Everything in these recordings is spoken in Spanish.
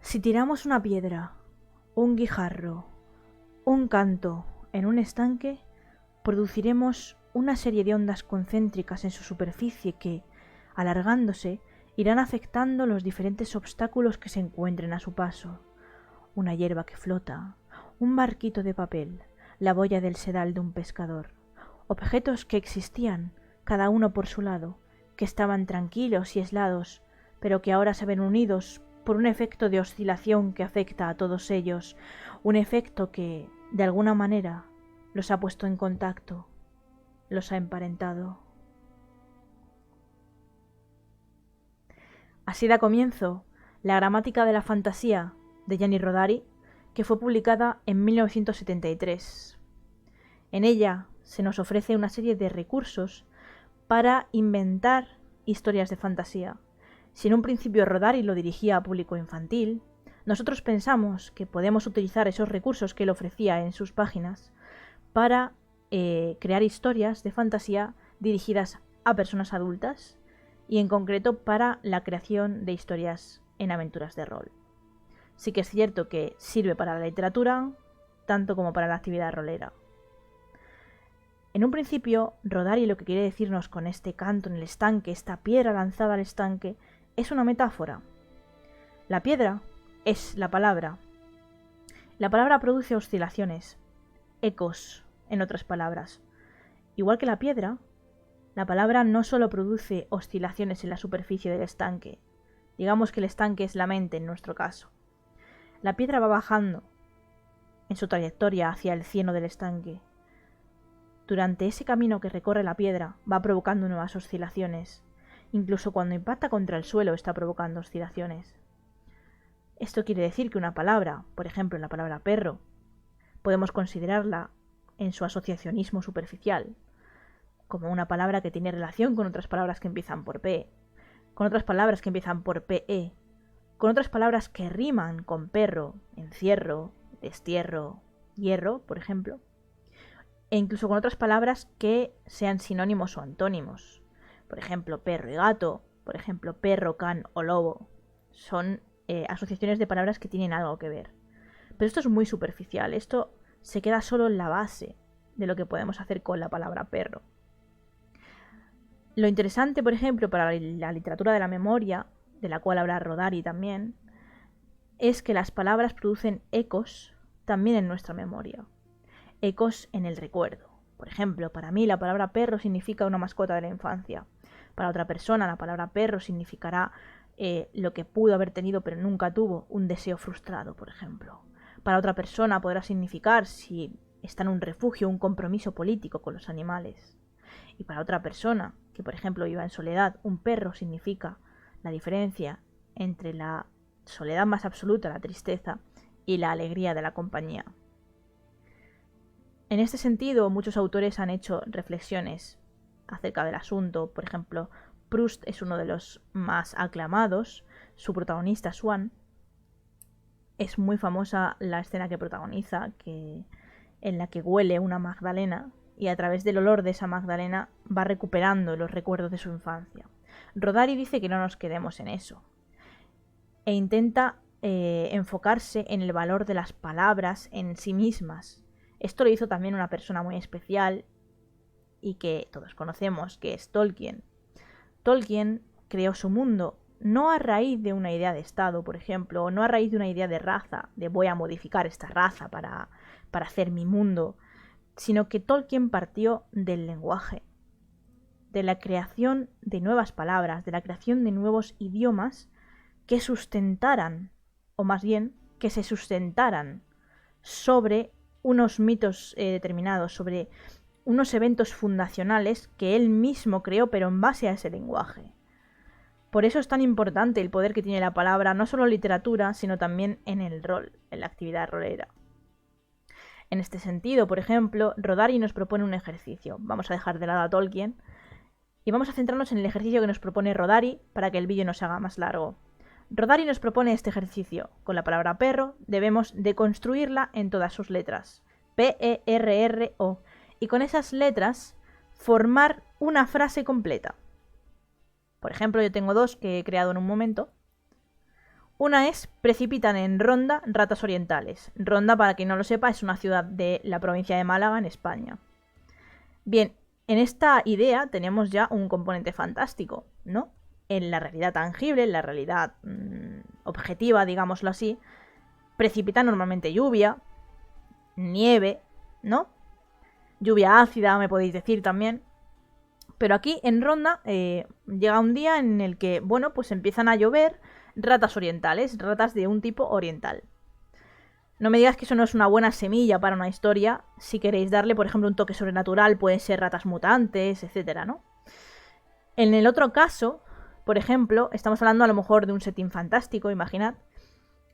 Si tiramos una piedra, un guijarro, un canto en un estanque, produciremos una serie de ondas concéntricas en su superficie que, alargándose, irán afectando los diferentes obstáculos que se encuentren a su paso. Una hierba que flota, un barquito de papel, la boya del sedal de un pescador. Objetos que existían, cada uno por su lado, que estaban tranquilos y aislados, pero que ahora se ven unidos por un efecto de oscilación que afecta a todos ellos, un efecto que, de alguna manera, los ha puesto en contacto, los ha emparentado. Así da comienzo la gramática de la fantasía de Gianni Rodari, que fue publicada en 1973. En ella se nos ofrece una serie de recursos para inventar historias de fantasía. Si en un principio Rodari lo dirigía a público infantil, nosotros pensamos que podemos utilizar esos recursos que él ofrecía en sus páginas para crear historias de fantasía dirigidas a personas adultas y en concreto para la creación de historias en aventuras de rol. Sí que es cierto que sirve para la literatura tanto como para la actividad rolera. En un principio, Rodari lo que quiere decirnos con este canto en el estanque, esta piedra lanzada al estanque, es una metáfora. La piedra es la palabra. La palabra produce oscilaciones, ecos, en otras palabras. Igual que la piedra, la palabra no solo produce oscilaciones en la superficie del estanque. Digamos que el estanque es la mente en nuestro caso. La piedra va bajando en su trayectoria hacia el cieno del estanque. Durante ese camino que recorre la piedra va provocando nuevas oscilaciones. Incluso cuando impacta contra el suelo está provocando oscilaciones. Esto quiere decir que una palabra, por ejemplo la palabra perro, podemos considerarla en su asociacionismo superficial, como una palabra que tiene relación con otras palabras que empiezan por P, con otras palabras que empiezan por PE, con otras palabras que riman con perro, encierro, destierro, hierro, por ejemplo, e incluso con otras palabras que sean sinónimos o antónimos. Por ejemplo, perro y gato, por ejemplo, perro, can o lobo. Son asociaciones de palabras que tienen algo que ver. Pero esto es muy superficial, esto se queda solo en la base de lo que podemos hacer con la palabra perro. Lo interesante, por ejemplo, para la literatura de la memoria, de la cual habla Rodari también, es que las palabras producen ecos también en nuestra memoria. Ecos en el recuerdo. Por ejemplo, para mí la palabra perro significa una mascota de la infancia. Para otra persona la palabra perro significará lo que pudo haber tenido pero nunca tuvo, un deseo frustrado, por ejemplo. Para otra persona podrá significar, si está en un refugio, un compromiso político con los animales. Y para otra persona, que por ejemplo viva en soledad, un perro significa la diferencia entre la soledad más absoluta, la tristeza, y la alegría de la compañía. En este sentido, muchos autores han hecho reflexiones acerca del asunto. Por ejemplo, Proust es uno de los más aclamados. Su protagonista, Swann, es muy famosa la escena que protagoniza, en la que huele una magdalena y a través del olor de esa magdalena va recuperando los recuerdos de su infancia. Rodari dice que no nos quedemos en eso e intenta enfocarse en el valor de las palabras en sí mismas. Esto lo hizo también una persona muy especial y que todos conocemos, que es Tolkien. Tolkien creó su mundo no a raíz de una idea de Estado, por ejemplo, o no a raíz de una idea de raza, de voy a modificar esta raza para hacer mi mundo, sino que Tolkien partió del lenguaje, de la creación de nuevas palabras, de la creación de nuevos idiomas que sustentaran, o más bien, que se sustentaran sobre unos mitos determinados, sobre unos eventos fundacionales que él mismo creó, pero en base a ese lenguaje. Por eso es tan importante el poder que tiene la palabra, no solo en literatura, sino también en el rol, en la actividad rolera. En este sentido, por ejemplo, Rodari nos propone un ejercicio. Vamos a dejar de lado a Tolkien y vamos a centrarnos en el ejercicio que nos propone Rodari para que el vídeo no se haga más largo. Rodari nos propone este ejercicio. Con la palabra perro debemos deconstruirla en todas sus letras. P-E-R-R-O. Y con esas letras formar una frase completa. Por ejemplo, yo tengo dos que he creado en un momento. Una es precipitan en Ronda ratas orientales. Ronda, para quien no lo sepa, es una ciudad de la provincia de Málaga, en España. Bien, en esta idea tenemos ya un componente fantástico, ¿no? En la realidad tangible, en la realidad objetiva, digámoslo así, precipita normalmente lluvia, nieve, ¿no? Lluvia ácida, me podéis decir también. Pero aquí en Ronda llega un día en el que, bueno, pues empiezan a llover ratas orientales, ratas de un tipo oriental. No me digas que eso no es una buena semilla para una historia. Si queréis darle, por ejemplo, un toque sobrenatural, pueden ser ratas mutantes, etcétera, ¿no? En el otro caso, por ejemplo, estamos hablando a lo mejor de un setting fantástico, imaginad,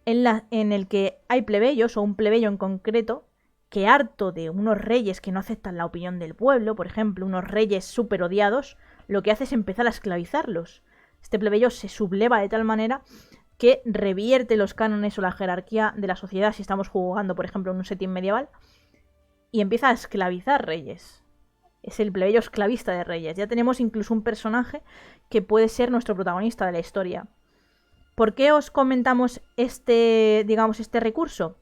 en el que hay plebeyos, o un plebeyo en concreto, que harto de unos reyes que no aceptan la opinión del pueblo, por ejemplo, unos reyes súper odiados, lo que hace es empezar a esclavizarlos. Este plebeyo se subleva de tal manera que revierte los cánones o la jerarquía de la sociedad, si estamos jugando, por ejemplo, en un setting medieval, y empieza a esclavizar reyes. Es el plebeyo esclavista de reyes. Ya tenemos incluso un personaje que puede ser nuestro protagonista de la historia. ¿Por qué os comentamos este recurso?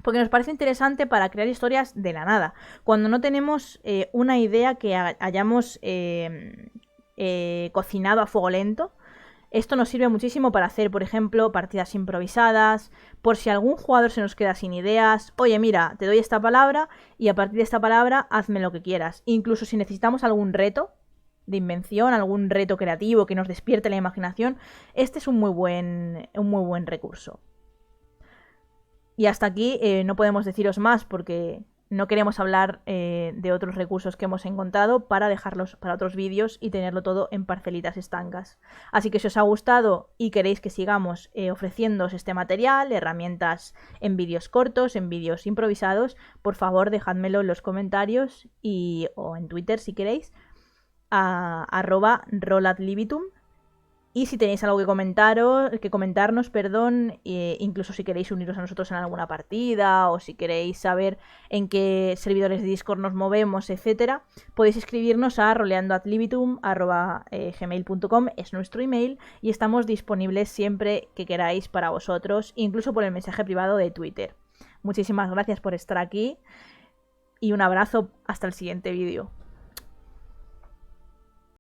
Porque nos parece interesante para crear historias de la nada. Cuando no tenemos una idea que hayamos cocinado a fuego lento, esto nos sirve muchísimo para hacer, por ejemplo, partidas improvisadas, por si algún jugador se nos queda sin ideas. Oye, mira, te doy esta palabra y a partir de esta palabra hazme lo que quieras. Incluso si necesitamos algún reto de invención, algún reto creativo que nos despierte la imaginación, este es un muy buen recurso. Y hasta aquí no podemos deciros más porque no queremos hablar de otros recursos que hemos encontrado para dejarlos para otros vídeos y tenerlo todo en parcelitas estancas. Así que si os ha gustado y queréis que sigamos ofreciéndoos este material, herramientas en vídeos cortos, en vídeos improvisados, por favor dejádmelo en los comentarios o en Twitter si queréis, a @roladlibitum. Y si tenéis algo que comentarnos, incluso si queréis uniros a nosotros en alguna partida o si queréis saber en qué servidores de Discord nos movemos, etcétera, podéis escribirnos a roleandoatlibitum@gmail.com, es nuestro email y estamos disponibles siempre que queráis para vosotros, incluso por el mensaje privado de Twitter. Muchísimas gracias por estar aquí y un abrazo hasta el siguiente vídeo.